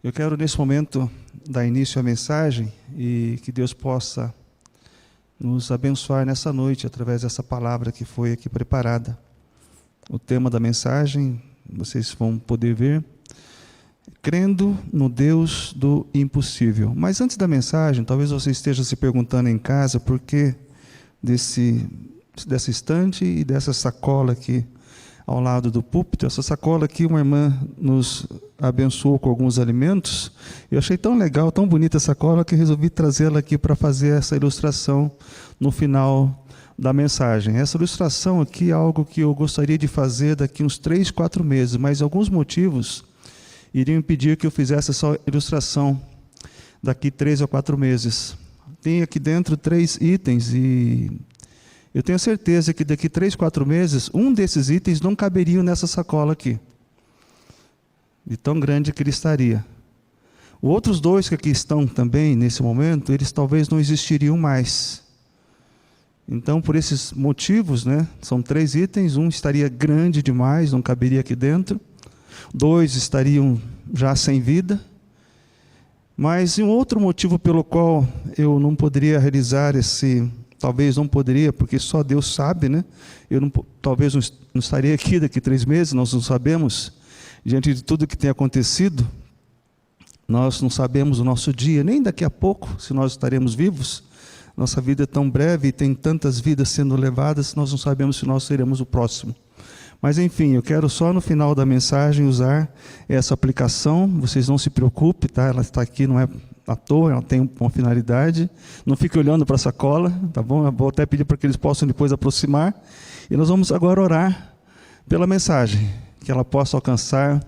Eu quero, nesse momento, dar início à mensagem e que Deus possa nos abençoar nessa noite, através dessa palavra que foi aqui preparada. O tema da mensagem, vocês vão poder ver, crendo no Deus do impossível. Mas antes da mensagem, talvez você esteja se perguntando em casa por que dessa estante e dessa sacola aqui ao lado do púlpito. Essa sacola aqui, uma irmã nos abençoou com alguns alimentos. Eu achei tão legal, tão bonita essa sacola, que resolvi trazê-la aqui para fazer essa ilustração no final da mensagem. Essa ilustração aqui é algo que eu gostaria de fazer daqui uns 3, 4 meses, mas alguns motivos iriam impedir que eu fizesse essa ilustração daqui 3 ou 4 meses. Tem aqui dentro 3 itens e eu tenho certeza que daqui 3, 4 meses, um desses itens não caberia nessa sacola aqui, de tão grande que ele estaria. Os outros 2 que aqui estão também, nesse momento, eles talvez não existiriam mais. Então, por esses motivos, são 3 itens, um estaria grande demais, não caberia aqui dentro. 2 estariam já sem vida. Mas um outro motivo pelo qual eu não poderia realizar talvez não poderia, porque só Deus sabe, eu talvez não estaria aqui daqui 3 meses, nós não sabemos, diante de tudo que tem acontecido, nós não sabemos o nosso dia, nem daqui a pouco, se nós estaremos vivos. Nossa vida é tão breve e tem tantas vidas sendo levadas, nós não sabemos se nós seremos o próximo. Mas enfim, eu quero só no final da mensagem usar essa aplicação. Vocês não se preocupem, tá? Ela está aqui, não é à toa, ela tem uma finalidade. Não fique olhando para a sacola, tá bom? Eu vou até pedir para que eles possam depois aproximar. E nós vamos agora orar pela mensagem, que ela possa alcançar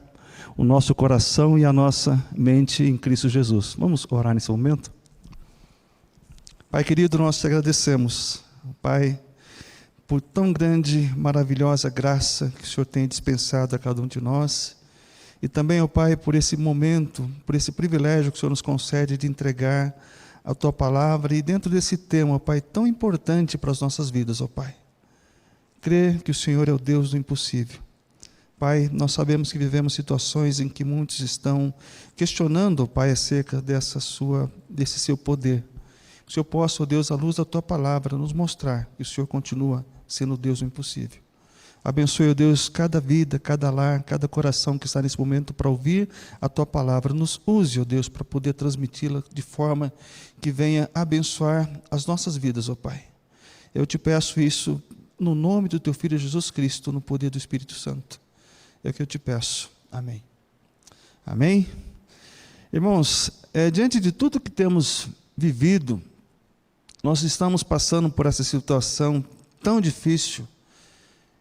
o nosso coração e a nossa mente em Cristo Jesus. Vamos orar nesse momento? Pai querido, nós te agradecemos, Pai, por tão grande, maravilhosa graça que o Senhor tem dispensado a cada um de nós. E também, ó Pai, por esse momento, por esse privilégio que o Senhor nos concede de entregar a Tua Palavra. E dentro desse tema, ó Pai, tão importante para as nossas vidas, ó Pai. Crer que o Senhor é o Deus do impossível. Pai, nós sabemos que vivemos situações em que muitos estão questionando, ó Pai, acerca desse Seu poder. Que o Senhor possa, ó Deus, à luz da Tua Palavra, nos mostrar que o Senhor continua sendo o Deus do impossível. Abençoe, ó Deus, cada vida, cada lar, cada coração que está nesse momento para ouvir a Tua Palavra. Nos use, ó Deus, para poder transmiti-la de forma que venha abençoar as nossas vidas, ó Pai. Eu te peço isso no nome do Teu Filho Jesus Cristo, no poder do Espírito Santo. É o que eu te peço. Amém. Amém? Irmãos, diante de tudo que temos vivido, nós estamos passando por essa situação tão difícil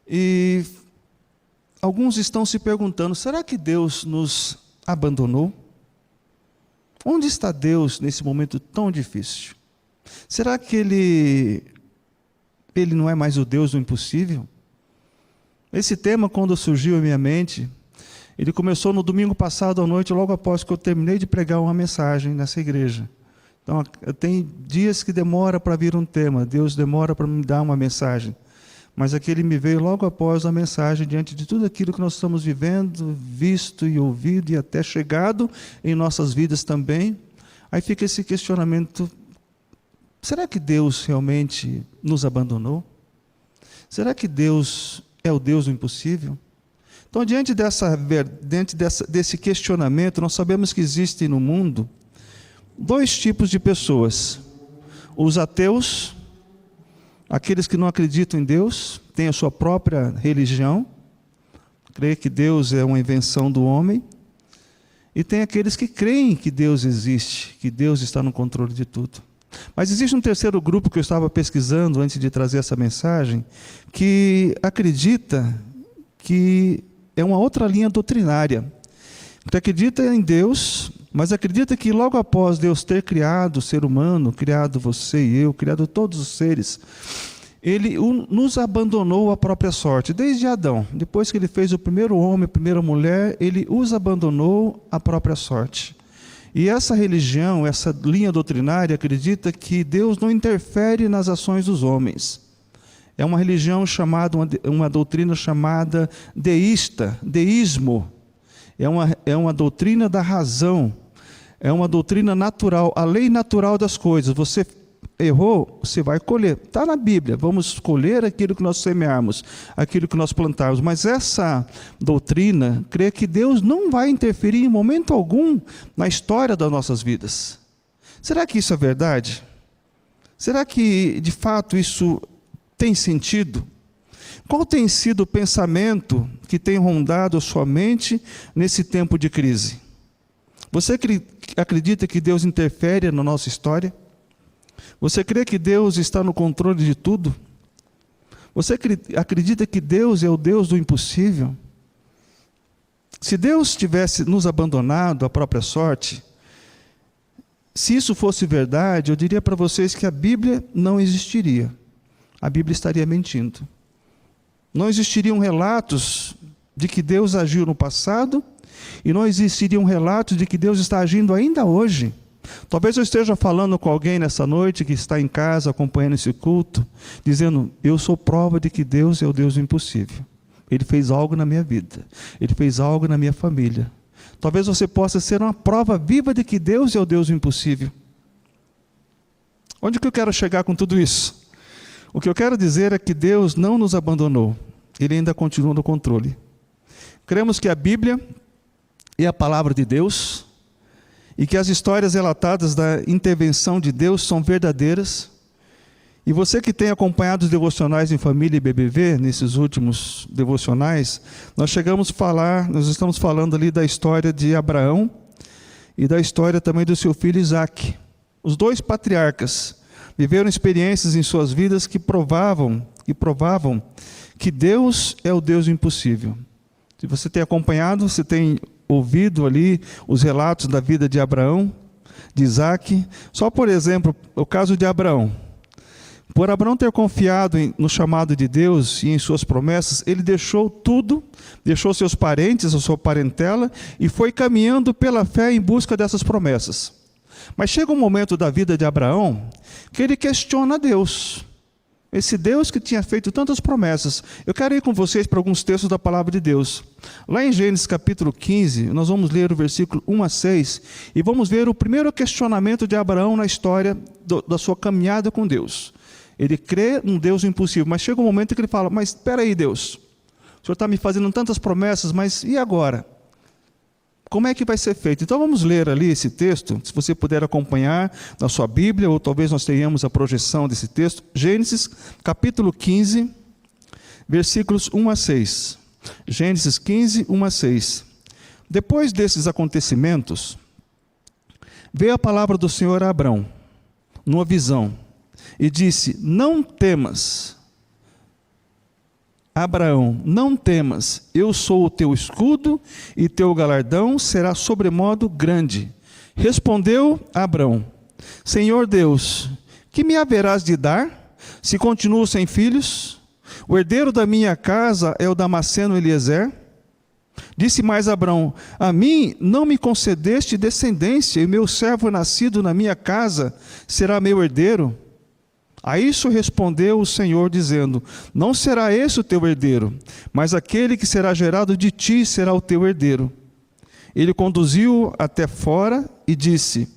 e alguns estão se perguntando, será que Deus nos abandonou? Onde está Deus nesse momento tão difícil? Será que Ele não é mais o Deus do impossível? Esse tema, quando surgiu em minha mente, ele começou no domingo passado à noite, logo após que eu terminei de pregar uma mensagem nessa igreja. Então, tem dias que demora para vir um tema, Deus demora para me dar uma mensagem. Mas aquele me veio logo após a mensagem, diante de tudo aquilo que nós estamos vivendo, visto e ouvido, e até chegado em nossas vidas também. Aí fica esse questionamento, será que Deus realmente nos abandonou? Será que Deus é o Deus do impossível? Então, diante desse questionamento, nós sabemos que existem no mundo 2 tipos de pessoas: os ateus, aqueles que não acreditam em Deus, têm a sua própria religião, creem que Deus é uma invenção do homem, e tem aqueles que creem que Deus existe, que Deus está no controle de tudo. Mas existe um terceiro grupo que eu estava pesquisando antes de trazer essa mensagem, que acredita que é uma outra linha doutrinária, que acredita em Deus, mas acredita que logo após Deus ter criado o ser humano, criado você e eu, criado todos os seres, Ele nos abandonou à própria sorte, desde Adão. Depois que Ele fez o primeiro homem, a primeira mulher, Ele os abandonou à própria sorte. E essa religião, essa linha doutrinária, acredita que Deus não interfere nas ações dos homens. É uma religião chamada, uma doutrina chamada deísta, deísmo. É uma doutrina da razão. É uma doutrina natural, a lei natural das coisas. Você errou, você vai colher. Está na Bíblia, vamos colher aquilo que nós semearmos, aquilo que nós plantarmos. Mas essa doutrina crê que Deus não vai interferir em momento algum na história das nossas vidas. Será que isso é verdade? Será que, de fato, isso tem sentido? Qual tem sido o pensamento que tem rondado a sua mente nesse tempo de crise? Você acredita que Deus interfere na nossa história? Você crê que Deus está no controle de tudo? Você acredita que Deus é o Deus do impossível? Se Deus tivesse nos abandonado à própria sorte, se isso fosse verdade, eu diria para vocês que a Bíblia não existiria. A Bíblia estaria mentindo. Não existiriam relatos de que Deus agiu no passado e não existiriam relatos de que Deus está agindo ainda hoje. Talvez eu esteja falando com alguém nessa noite que está em casa acompanhando esse culto, dizendo, eu sou prova de que Deus é o Deus do impossível. Ele fez algo na minha vida, Ele fez algo na minha família. Talvez você possa ser uma prova viva de que Deus é o Deus do impossível. Onde que eu quero chegar com tudo isso? O que eu quero dizer é que Deus não nos abandonou. Ele ainda continua no controle. Cremos que a Bíblia é a palavra de Deus e que as histórias relatadas da intervenção de Deus são verdadeiras. E você que tem acompanhado os devocionais em família e BBV, nesses últimos devocionais, nós estamos falando ali da história de Abraão e da história também do seu filho Isaque. Os dois patriarcas viveram experiências em suas vidas que provavam que Deus é o Deus do impossível. Se você tem acompanhado, você tem ouvido ali os relatos da vida de Abraão, de Isaque. Só por exemplo, o caso de Abraão. Por Abraão ter confiado no chamado de Deus e em suas promessas, ele deixou tudo, deixou seus parentes, a sua parentela, e foi caminhando pela fé em busca dessas promessas. Mas chega um momento da vida de Abraão que ele questiona Deus. Esse Deus que tinha feito tantas promessas. Eu quero ir com vocês para alguns textos da palavra de Deus. Lá em Gênesis capítulo 15, nós vamos ler o versículo 1 a 6, e vamos ver o primeiro questionamento de Abraão na história da sua caminhada com Deus. Ele crê num Deus impossível, mas chega um momento que ele fala, mas espera aí Deus, o Senhor está me fazendo tantas promessas, mas e agora? Como é que vai ser feito? Então vamos ler ali esse texto, se você puder acompanhar na sua Bíblia, ou talvez nós tenhamos a projeção desse texto. Gênesis capítulo 15, versículos 1 a 6. Gênesis 15, 1 a 6. Depois desses acontecimentos, veio a palavra do Senhor a Abrão, numa visão, e disse, não temas, Abraão, não temas, eu sou o teu escudo e teu galardão será sobremodo grande. Respondeu Abrão, Senhor Deus, que me haverás de dar, se continuo sem filhos? O herdeiro da minha casa é o Damasceno Eliezer. Disse mais Abrão, a mim não me concedeste descendência, e meu servo nascido na minha casa será meu herdeiro? A isso respondeu o Senhor, dizendo, não será esse o teu herdeiro, mas aquele que será gerado de ti será o teu herdeiro. Ele conduziu-o até fora e disse,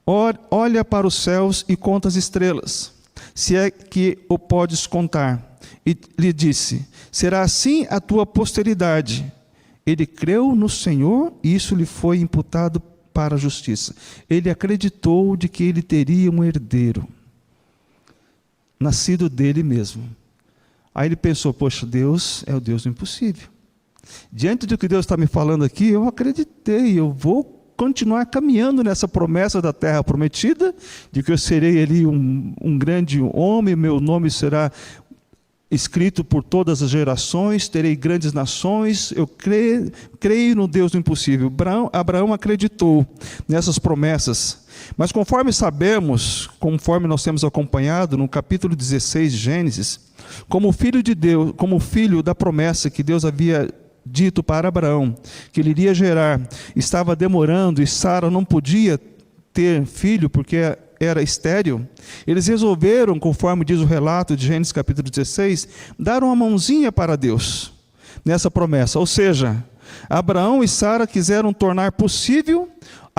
olha para os céus e conta as estrelas, se é que o podes contar. E lhe disse, será assim a tua posteridade. Ele creu no Senhor e isso lhe foi imputado para a justiça. Ele acreditou de que ele teria um herdeiro, nascido dele mesmo. Aí ele pensou, poxa, Deus é o Deus do impossível. Diante do que Deus está me falando aqui, eu acreditei, eu vou continuar caminhando nessa promessa da terra prometida, de que eu serei ali um grande homem, meu nome será escrito por todas as gerações, terei grandes nações, eu creio no Deus do impossível. Abraão acreditou nessas promessas. Mas conforme sabemos, conforme nós temos acompanhado no capítulo 16 de Gênesis, como filho de Deus, como filho da promessa que Deus havia dito para Abraão, que ele iria gerar, estava demorando e Sara não podia ter filho porque era estéril, eles resolveram, conforme diz o relato de Gênesis capítulo 16, dar uma mãozinha para Deus nessa promessa. Ou seja, Abraão e Sara quiseram tornar possível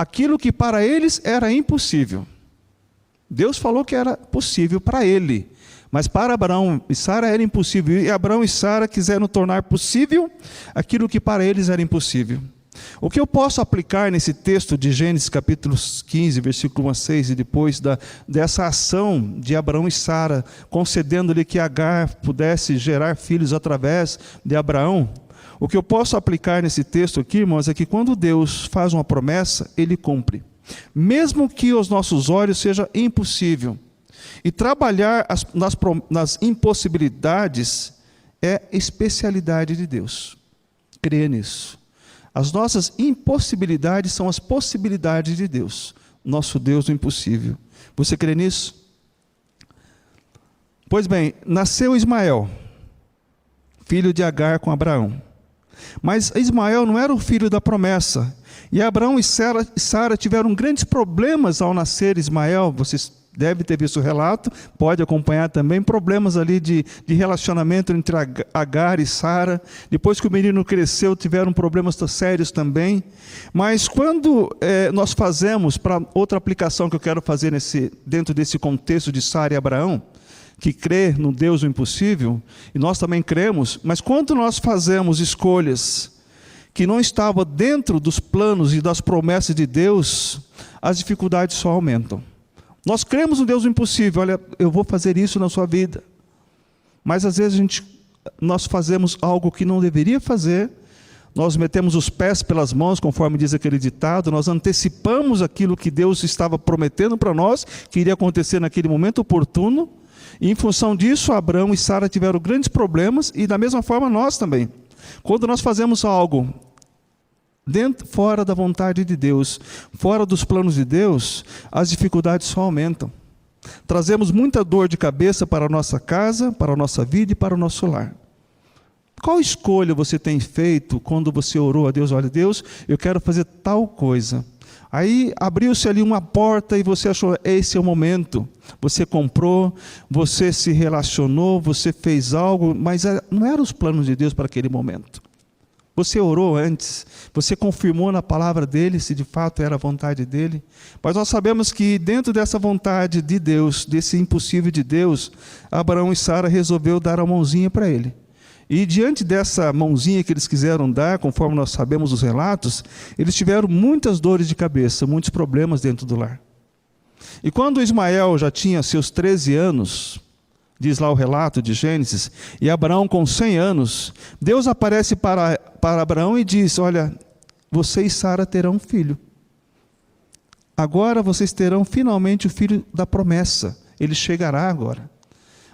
aquilo que para eles era impossível. Deus falou que era possível para ele, mas para Abraão e Sara era impossível. E Abraão e Sara quiseram tornar possível aquilo que para eles era impossível. O que eu posso aplicar nesse texto de Gênesis capítulo 15, versículo 1 a 6, e depois dessa ação de Abraão e Sara, concedendo-lhe que Agar pudesse gerar filhos através de Abraão? O que eu posso aplicar nesse texto aqui, irmãos, é que quando Deus faz uma promessa, Ele cumpre. Mesmo que aos nossos olhos seja impossível. E trabalhar nas impossibilidades é especialidade de Deus. Creia nisso. As nossas impossibilidades são as possibilidades de Deus. Nosso Deus do impossível. Você crê nisso? Pois bem, nasceu Ismael, filho de Agar com Abraão. Mas Ismael não era o filho da promessa. E Abraão e Sara tiveram grandes problemas ao nascer Ismael. Vocês devem ter visto o relato, pode acompanhar também. Problemas ali de relacionamento entre Agar e Sara. Depois que o menino cresceu, tiveram problemas sérios também. Mas quando nós fazemos, para outra aplicação que eu quero fazer dentro desse contexto de Sara e Abraão, que crê no Deus do impossível, e nós também cremos, mas quando nós fazemos escolhas que não estavam dentro dos planos e das promessas de Deus, as dificuldades só aumentam. Nós cremos no Deus do impossível, olha, eu vou fazer isso na sua vida, mas às vezes nós fazemos algo que não deveria fazer, nós metemos os pés pelas mãos, conforme diz aquele ditado, nós antecipamos aquilo que Deus estava prometendo para nós, que iria acontecer naquele momento oportuno. E em função disso, Abraão e Sara tiveram grandes problemas, e da mesma forma nós também. Quando nós fazemos algo fora da vontade de Deus, fora dos planos de Deus, as dificuldades só aumentam. Trazemos muita dor de cabeça para a nossa casa, para a nossa vida e para o nosso lar. Qual escolha você tem feito quando você orou a Deus? Olha, Deus, eu quero fazer tal coisa. Aí abriu-se ali uma porta e você achou, esse é o momento. Você comprou, você se relacionou, você fez algo, mas não eram os planos de Deus para aquele momento. Você orou antes, você confirmou na palavra dele se de fato era a vontade dele. Mas nós sabemos que dentro dessa vontade de Deus, desse impossível de Deus, Abraão e Sara resolveu dar a mãozinha para ele. E diante dessa mãozinha que eles quiseram dar, conforme nós sabemos os relatos, eles tiveram muitas dores de cabeça, muitos problemas dentro do lar. E quando Ismael já tinha seus 13 anos, diz lá o relato de Gênesis, e Abraão com 100 anos, Deus aparece para Abraão e diz, olha, você e Sara terão um filho. Agora vocês terão finalmente o filho da promessa, ele chegará agora.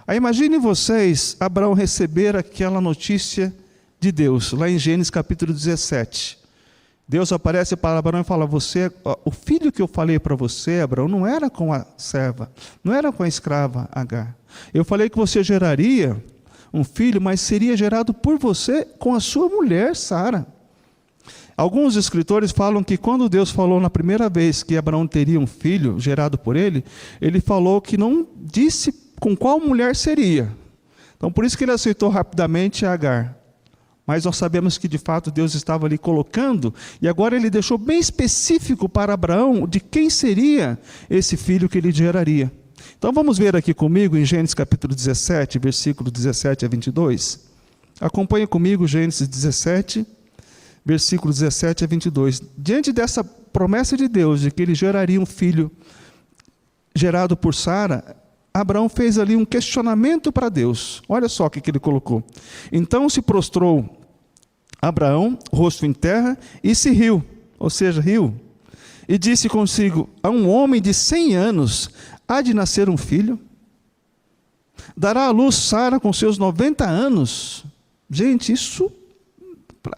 Aí imaginem vocês, Abraão receber aquela notícia de Deus, lá em Gênesis capítulo 17. Deus aparece para Abraão e fala, o filho que eu falei para você, Abraão, não era com a serva, não era com a escrava Agar. Eu falei que você geraria um filho, mas seria gerado por você com a sua mulher, Sara. Alguns escritores falam que quando Deus falou na primeira vez que Abraão teria um filho gerado por ele, ele falou que não disse com qual mulher seria. Então, por isso que ele aceitou rapidamente Agar. Mas nós sabemos que, de fato, Deus estava ali colocando, e agora ele deixou bem específico para Abraão de quem seria esse filho que ele geraria. Então, vamos ver aqui comigo em Gênesis capítulo 17, versículo 17 a 22. Acompanhe comigo Gênesis 17, versículo 17 a 22. Diante dessa promessa de Deus, de que ele geraria um filho gerado por Sara, Abraão fez ali um questionamento para Deus. Olha só o que ele colocou. Então se prostrou Abraão, rosto em terra, e se riu, ou seja, riu, e disse consigo, a um homem de 100 anos há de nascer um filho? Dará à luz Sara com seus 90 anos? Gente, isso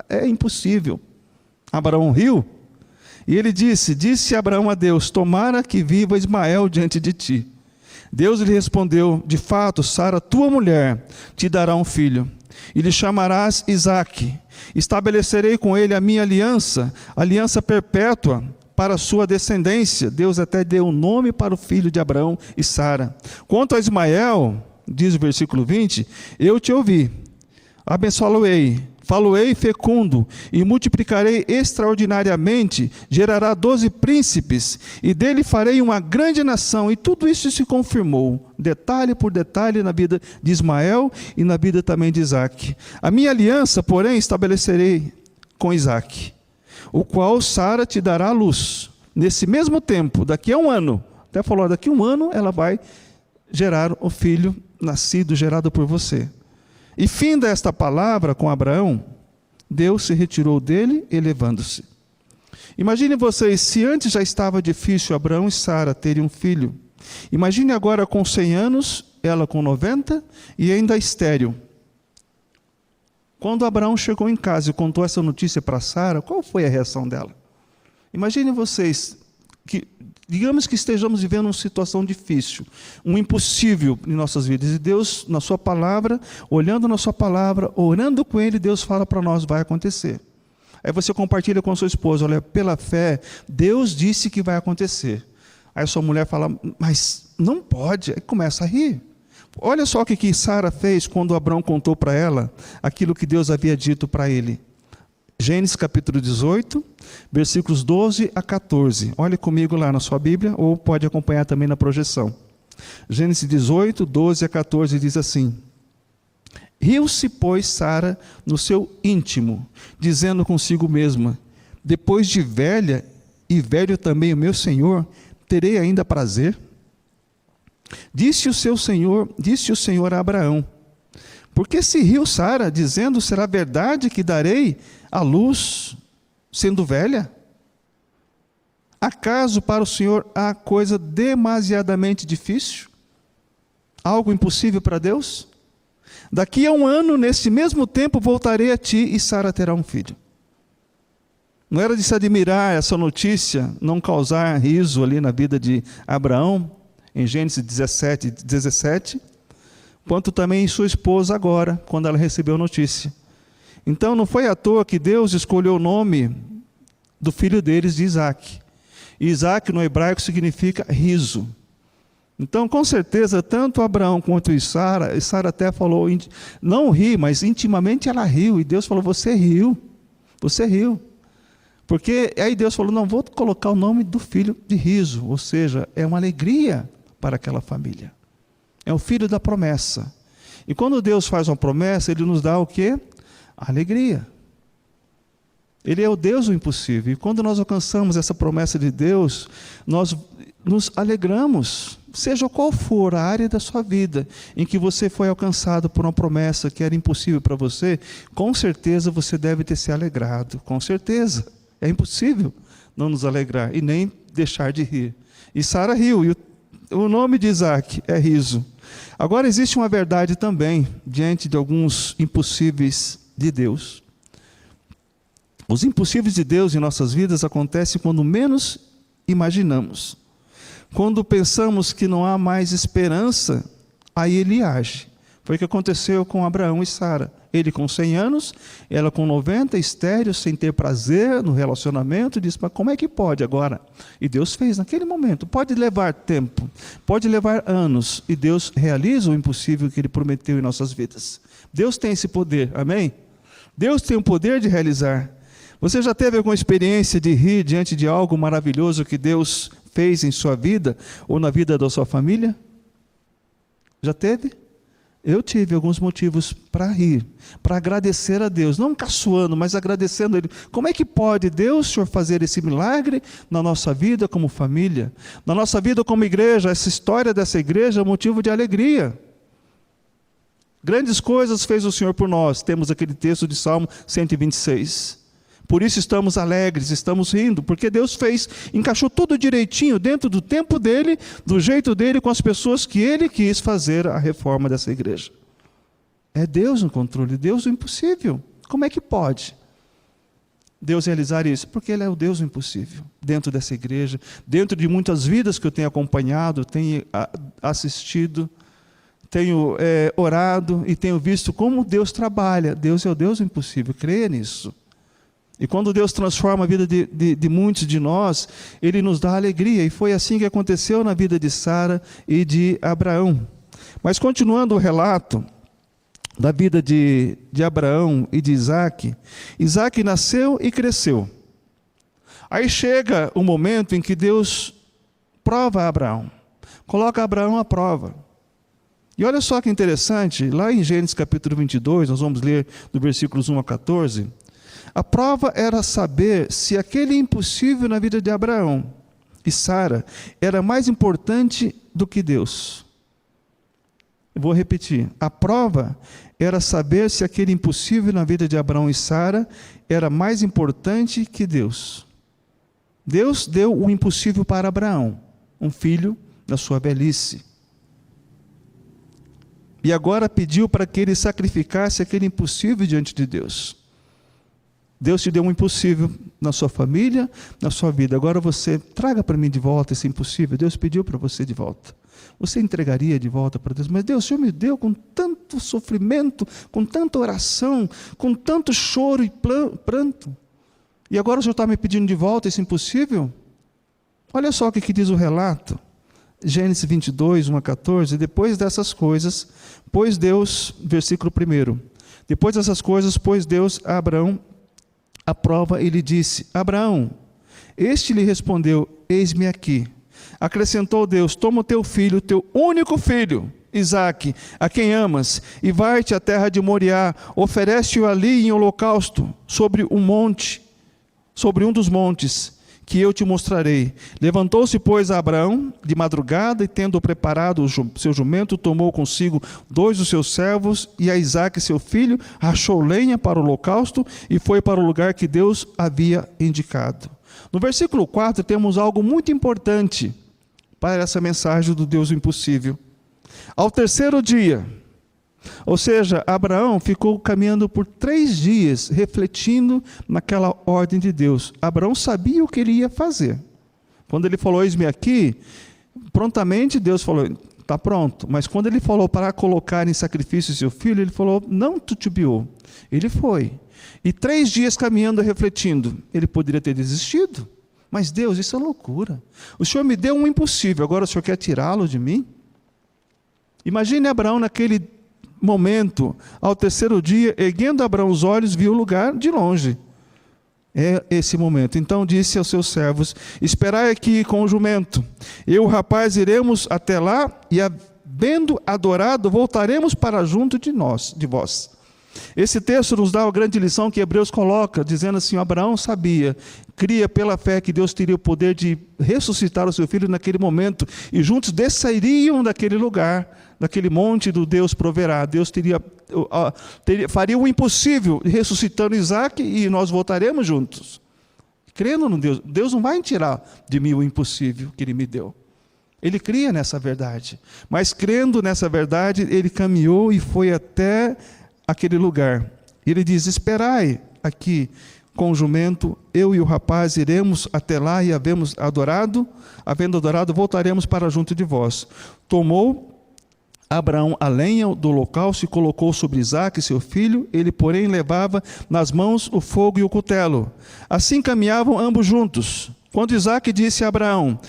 é impossível. Abraão riu, e ele disse Abraão a Deus, tomara que viva Ismael diante de ti. Deus lhe respondeu, de fato, Sara, tua mulher, te dará um filho, e lhe chamarás Isaque. Estabelecerei com ele a minha aliança, aliança perpétua para a sua descendência. Deus até deu um nome para o filho de Abraão e Sara. Quanto a Ismael, diz o versículo 20, eu te ouvi, abençoá-lo-ei, Falo-ei fecundo, e multiplicarei extraordinariamente, gerará 12 príncipes, e dele farei uma grande nação. E tudo isso se confirmou, detalhe por detalhe, na vida de Ismael e na vida também de Isaque. A minha aliança, porém, estabelecerei com Isaque, o qual Sara te dará à luz. Nesse mesmo tempo, daqui a um ano, até falou, daqui a um ano ela vai gerar o filho nascido, gerado por você. E finda esta palavra com Abraão, Deus se retirou dele, elevando-se. Imagine vocês, se antes já estava difícil Abraão e Sara terem um filho, imagine agora com 100 anos, ela com 90 e ainda estéril. Quando Abraão chegou em casa e contou essa notícia para Sara, qual foi a reação dela? Imagine vocês, que digamos que estejamos vivendo uma situação difícil, um impossível em nossas vidas, e Deus, na sua palavra, olhando na sua palavra, orando com Ele, Deus fala para nós, vai acontecer. Aí você compartilha com a sua esposa, olha, pela fé, Deus disse que vai acontecer. Aí a sua mulher fala, mas não pode, aí começa a rir. Olha só o que Sara fez quando Abraão contou para ela aquilo que Deus havia dito para ele. Gênesis capítulo 18, versículos 12 a 14. Olhe comigo lá na sua Bíblia, ou pode acompanhar também na projeção. Gênesis 18, 12 a 14 diz assim: Riu-se, pois, Sara no seu íntimo, dizendo consigo mesma, depois de velha, e velho também o meu senhor, terei ainda prazer? Disse o Senhor a Abraão, porque se riu Sara, dizendo, será verdade que darei a luz, sendo velha? Acaso para o Senhor há coisa demasiadamente difícil? Algo impossível para Deus? Daqui a um ano, nesse mesmo tempo, voltarei a ti e Sara terá um filho. Não era de se admirar essa notícia, não causar riso ali na vida de Abraão, em Gênesis 17, quanto também em sua esposa agora, quando ela recebeu a notícia. Então não foi à toa que Deus escolheu o nome do filho deles de Isaque. E Isaque no hebraico significa riso. Então com certeza tanto Abraão quanto Sara até falou, não ri, mas intimamente ela riu. E Deus falou, você riu. Porque aí Deus falou, não, vou colocar o nome do filho de riso. Ou seja, é uma alegria para aquela família. É o filho da promessa. E quando Deus faz uma promessa, Ele nos dá o quê? A alegria. Ele é o Deus do impossível. E quando nós alcançamos essa promessa de Deus, nós nos alegramos. Seja qual for a área da sua vida em que você foi alcançado por uma promessa que era impossível para você, com certeza você deve ter se alegrado. Com certeza. É impossível não nos alegrar e nem deixar de rir. E Sara riu. E o nome de Isaque é riso. Agora existe uma verdade também diante de alguns impossíveis de Deus. Os impossíveis de Deus em nossas vidas acontecem quando menos imaginamos. Quando pensamos que não há mais esperança, aí Ele age. Foi o que aconteceu com Abraão e Sara. Ele com 100 anos, ela com 90, estéril, sem ter prazer no relacionamento, disse, mas como é que pode agora? E Deus fez naquele momento. Pode levar tempo, pode levar anos, e Deus realiza o impossível que Ele prometeu em nossas vidas. Deus tem esse poder, amém? Deus tem o poder de realizar. Você já teve alguma experiência de rir diante de algo maravilhoso que Deus fez em sua vida, ou na vida da sua família? Já teve? Eu tive alguns motivos para rir, para agradecer a Deus, não caçoando, mas agradecendo a Ele. Como é que pode Deus, Senhor, fazer esse milagre na nossa vida como família? Na nossa vida como igreja, essa história dessa igreja é motivo de alegria. Grandes coisas fez o Senhor por nós, temos aquele texto de Salmo 126. Por isso estamos alegres, estamos rindo, porque Deus fez, encaixou tudo direitinho dentro do tempo dEle, do jeito dEle, com as pessoas que Ele quis fazer a reforma dessa igreja. É Deus no controle, Deus o impossível. Como é que pode Deus realizar isso? Porque Ele é o Deus do impossível, dentro dessa igreja, dentro de muitas vidas que eu tenho acompanhado, tenho assistido, tenho orado e tenho visto como Deus trabalha. Deus é o Deus do impossível, creia nisso. E quando Deus transforma a vida de muitos de nós, Ele nos dá alegria. E foi assim que aconteceu na vida de Sara e de Abraão. Mas continuando o relato, da vida de Abraão e de Isaac, Isaac nasceu e cresceu. Aí chega o momento em que Deus prova Abraão, coloca Abraão à prova. E olha só que interessante, lá em Gênesis capítulo 22, nós vamos ler do versículos 1 a 14, a prova era saber se aquele impossível na vida de Abraão e Sara era mais importante do que Deus. Eu vou repetir, a prova era saber se aquele impossível na vida de Abraão e Sara era mais importante que Deus. Deus deu o impossível para Abraão, um filho da sua velhice. E agora pediu para que ele sacrificasse aquele impossível diante de Deus. Deus te deu um impossível na sua família, na sua vida. Agora você traga para mim de volta esse impossível. Deus pediu para você de volta. Você entregaria de volta para Deus? Mas Deus, o Senhor me deu com tanto sofrimento, com tanta oração, com tanto choro e pranto. E agora o Senhor está me pedindo de volta esse impossível? Olha só o que diz o relato. Gênesis 22, 1 a 14. Depois dessas coisas, pôs Deus, versículo 1. Depois dessas coisas, pôs Deus a Abraão à prova e lhe disse: Abraão. Este lhe respondeu: eis-me aqui. Acrescentou Deus: toma o teu filho, teu único filho, Isaque, a quem amas, e vai-te à terra de Moriá, oferece-o ali em holocausto, sobre um dos montes, que eu te mostrarei. Levantou-se, pois, Abraão de madrugada, e tendo preparado o seu jumento, tomou consigo 2 dos seus servos, e a Isaque seu filho, rachou lenha para o holocausto, e foi para o lugar que Deus havia indicado. No versículo 4 temos algo muito importante para essa mensagem do Deus impossível. Ao terceiro dia, ou seja, Abraão ficou caminhando por 3 dias, refletindo naquela ordem de Deus. Abraão sabia o que ele ia fazer. Quando ele falou, eis-me aqui, prontamente Deus falou, está pronto. Mas quando ele falou para colocar em sacrifício seu filho, ele falou, não titubeou. Ele foi. E 3 dias caminhando e refletindo, ele poderia ter desistido. Mas Deus, isso é loucura. O Senhor me deu um impossível, agora o Senhor quer tirá-lo de mim? Imagine Abraão naquele momento, ao terceiro dia, erguendo Abraão os olhos, viu o lugar de longe. É esse momento. Então disse aos seus servos, esperai aqui com o jumento. Eu e o rapaz iremos até lá, e havendo adorado, voltaremos para junto de vós. Esse texto nos dá a grande lição que Hebreus coloca, dizendo assim, Abraão sabia, cria pela fé que Deus teria o poder de ressuscitar o seu filho naquele momento, e juntos desceriam daquele lugar, daquele monte do Deus proverá. Deus faria o impossível, ressuscitando Isaque, e nós voltaremos juntos. Crendo no Deus, Deus não vai tirar de mim o impossível que Ele me deu. Ele cria nessa verdade, mas crendo nessa verdade, ele caminhou e foi até aquele lugar. Ele diz, esperai aqui com o jumento, eu e o rapaz iremos até lá, e havendo adorado, voltaremos para junto de vós. Tomou Abraão a lenha do holocausto e colocou sobre Isaque, seu filho, ele, porém, levava nas mãos o fogo e o cutelo. Assim caminhavam ambos juntos. Quando Isaque disse a Abraão,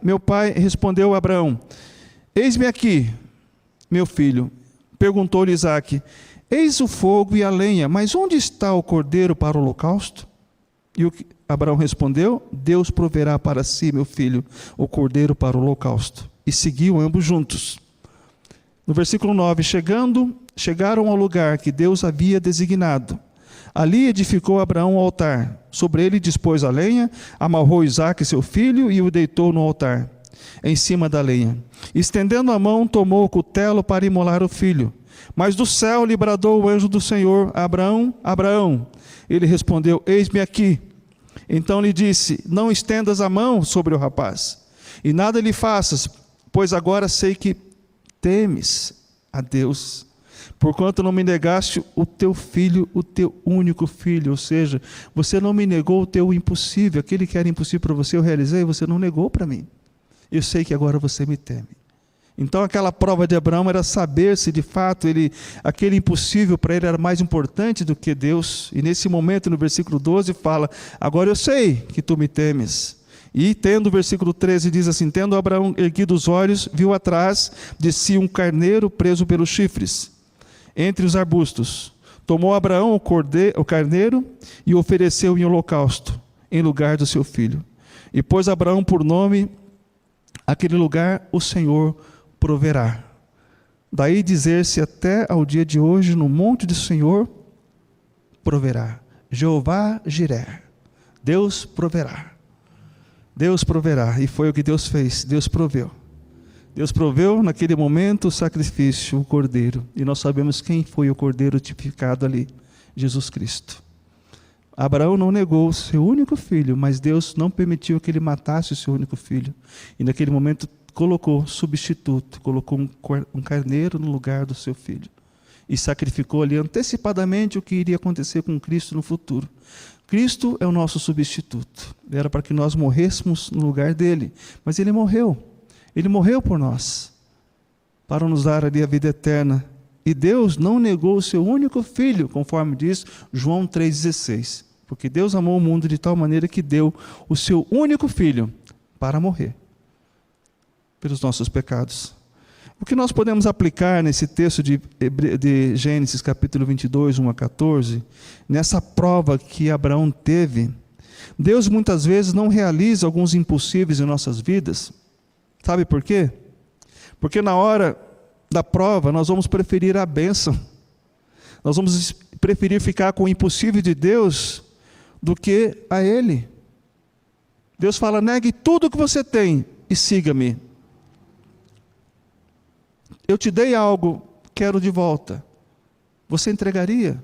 meu pai, respondeu Abraão, eis-me aqui, meu filho. Perguntou-lhe Isaque, eis o fogo e a lenha, mas onde está o cordeiro para o holocausto? E Abraão respondeu, Deus proverá para si, meu filho, o cordeiro para o holocausto. E seguiam ambos juntos. No versículo 9, chegaram ao lugar que Deus havia designado. Ali edificou Abraão um altar. Sobre ele dispôs a lenha, amarrou Isaque, seu filho, e o deitou no altar, em cima da lenha. Estendendo a mão, tomou o cutelo para imolar o filho. Mas do céu lhe bradou o anjo do Senhor, Abraão, Abraão. Ele respondeu, eis-me aqui. Então lhe disse, não estendas a mão sobre o rapaz, e nada lhe faças, pois agora sei que temes a Deus, porquanto não me negaste o teu filho, o teu único filho. Ou seja, você não me negou o teu impossível, aquele que era impossível para você, eu realizei, você não negou para mim. Eu sei que agora você me teme. Então aquela prova de Abraão era saber se de fato aquele impossível para ele era mais importante do que Deus. E nesse momento, no versículo 12, fala, agora eu sei que tu me temes. E tendo, o versículo 13 diz assim, tendo Abraão erguido os olhos, viu atrás de si um carneiro preso pelos chifres. entre os arbustos. Tomou Abraão o carneiro e o ofereceu em holocausto, em lugar do seu filho. E pôs Abraão por nome aquele lugar: o Senhor proverá. Daí dizer-se até ao dia de hoje: no monte do Senhor proverá. Jeová Jiré. Deus proverá. Deus proverá. E foi o que Deus fez. Deus proveu. Deus proveu naquele momento o sacrifício, o cordeiro. E nós sabemos quem foi o cordeiro tipificado ali: Jesus Cristo. Abraão não negou o seu único filho, mas Deus não permitiu que ele matasse o seu único filho. E naquele momento colocou substituto, colocou um carneiro no lugar do seu filho. E sacrificou ali antecipadamente o que iria acontecer com Cristo no futuro. Cristo é o nosso substituto. Era para que nós morrêssemos no lugar dele. Mas ele morreu. Ele morreu por nós, para nos dar ali a vida eterna. E Deus não negou o seu único filho, conforme diz João 3,16. Porque Deus amou o mundo de tal maneira que deu o seu único filho para morrer pelos nossos pecados. O que nós podemos aplicar nesse texto de Gênesis capítulo 22, 1 a 14, nessa prova que Abraão teve? Deus muitas vezes não realiza alguns impossíveis em nossas vidas. Sabe por quê? Porque na hora da prova nós vamos preferir a bênção. Nós vamos preferir ficar com o impossível de Deus do que a Ele. Deus fala: negue tudo o que você tem e siga-me. Eu te dei algo, quero de volta. Você entregaria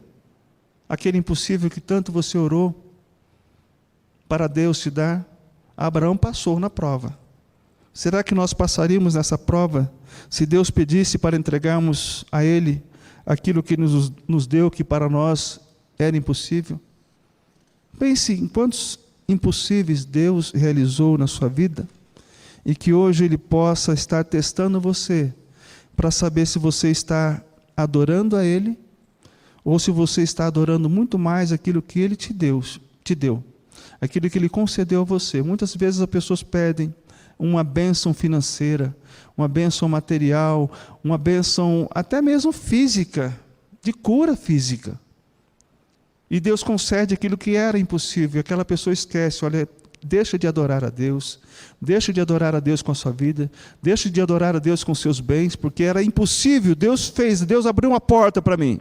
aquele impossível que tanto você orou para Deus te dar? Abraão passou na prova. Será que nós passaríamos nessa prova se Deus pedisse para entregarmos a Ele aquilo que nos deu, que para nós era impossível? Pense em quantos impossíveis Deus realizou na sua vida e que hoje Ele possa estar testando você para saber se você está adorando a Ele ou se você está adorando muito mais aquilo que Ele te deu, aquilo que Ele concedeu a você. Muitas vezes as pessoas pedem uma bênção financeira, uma bênção material, uma bênção até mesmo física, de cura física. E Deus concede aquilo que era impossível. Aquela pessoa esquece: olha, deixa de adorar a Deus, deixa de adorar a Deus com a sua vida, deixa de adorar a Deus com os seus bens, porque era impossível. Deus fez, Deus abriu uma porta para mim.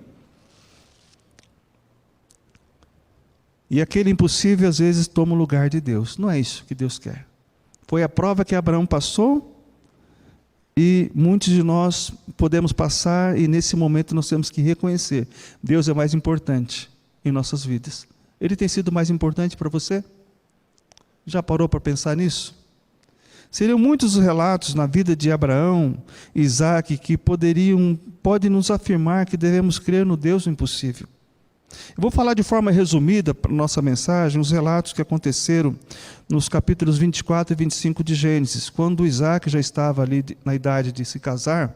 E aquele impossível às vezes toma o lugar de Deus. Não é isso que Deus quer. Foi a prova que Abraão passou e muitos de nós podemos passar, e nesse momento nós temos que reconhecer: Deus é mais importante em nossas vidas. Ele tem sido mais importante para você? Já parou para pensar nisso? Seriam muitos os relatos na vida de Abraão e Isaac que podem nos afirmar que devemos crer no Deus do impossível. Eu vou falar de forma resumida para a nossa mensagem os relatos que aconteceram nos capítulos 24 e 25 de Gênesis. Quando Isaac já estava ali na idade de se casar,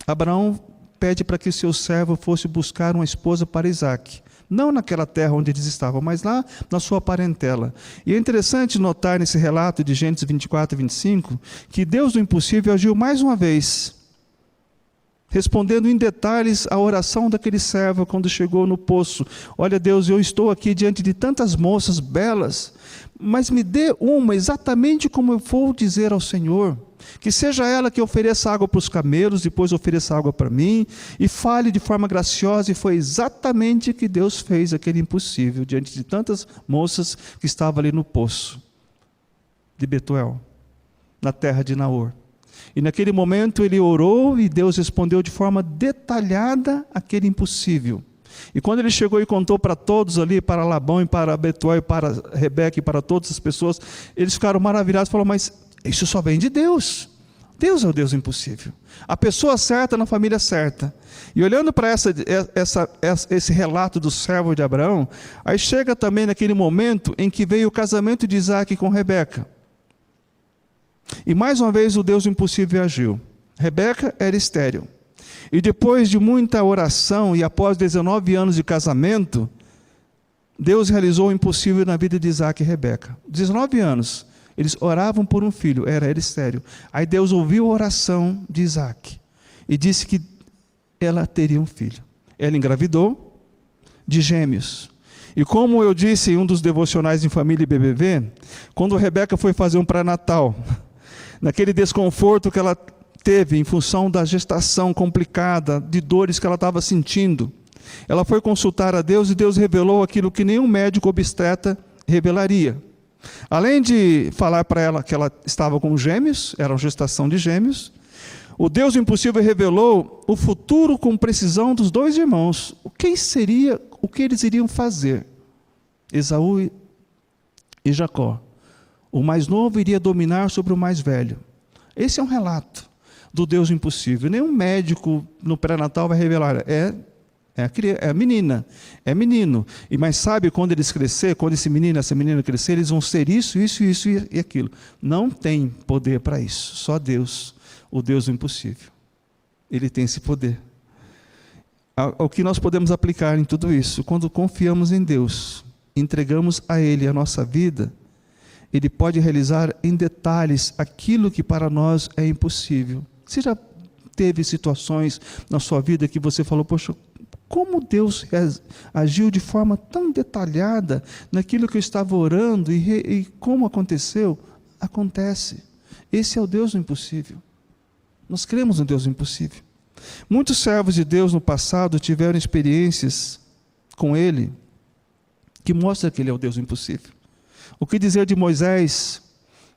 Abraão pede para que seu servo fosse buscar uma esposa para Isaac. Não naquela terra onde eles estavam, mas lá na sua parentela. E é interessante notar nesse relato de Gênesis 24 e 25, que Deus do impossível agiu mais uma vez, respondendo em detalhes a oração daquele servo quando chegou no poço. Olha, Deus, eu estou aqui diante de tantas moças belas, mas me dê uma exatamente como eu vou dizer ao Senhor. Que seja ela que ofereça água para os camelos, depois ofereça água para mim, e fale de forma graciosa. E foi exatamente o que Deus fez, aquele impossível, diante de tantas moças que estavam ali no poço de Betuel, na terra de Naor. E naquele momento ele orou e Deus respondeu de forma detalhada aquele impossível. E quando ele chegou e contou para todos ali, para Labão e para Betuel e para Rebeca e para todas as pessoas, eles ficaram maravilhados e falaram: mas isso só vem de Deus. Deus é o Deus impossível. A pessoa certa na família certa. E olhando para esse relato do servo de Abraão, aí chega também naquele momento em que veio o casamento de Isaac com Rebeca. E mais uma vez o Deus impossível agiu. Rebeca era estéril. E depois de muita oração e após 19 anos de casamento, Deus realizou o impossível na vida de Isaac e Rebeca. 19 anos. Eles oravam por um filho, era estéril. Aí Deus ouviu a oração de Isaac e disse que ela teria um filho. Ela engravidou de gêmeos. E como eu disse em um dos devocionais em Família e BBV, quando a Rebeca foi fazer um pré-natal, naquele desconforto que ela teve em função da gestação complicada, de dores que ela estava sentindo, ela foi consultar a Deus e Deus revelou aquilo que nenhum médico obstetra revelaria. Além de falar para ela que ela estava com gêmeos, era uma gestação de gêmeos, o Deus impossível revelou o futuro com precisão dos dois irmãos. O que eles iriam fazer? Esaú e Jacó. O mais novo iria dominar sobre o mais velho. Esse é um relato do Deus impossível. Nenhum médico no pré-natal vai revelar. É a menina, é menino. Mas sabe, quando eles crescer, quando esse menino, essa menina crescer, eles vão ser isso e aquilo. Não tem poder para isso. Só Deus. O Deus do impossível. Ele tem esse poder. O que nós podemos aplicar em tudo isso? Quando confiamos em Deus, entregamos a Ele a nossa vida, Ele pode realizar em detalhes aquilo que para nós é impossível. Você já teve situações na sua vida que você falou, poxa, como Deus agiu de forma tão detalhada naquilo que eu estava orando e como aconteceu? Acontece. Esse é o Deus do impossível. Nós cremos no Deus impossível. Muitos servos de Deus no passado tiveram experiências com Ele que mostram que Ele é o Deus impossível. O que dizer de Moisés,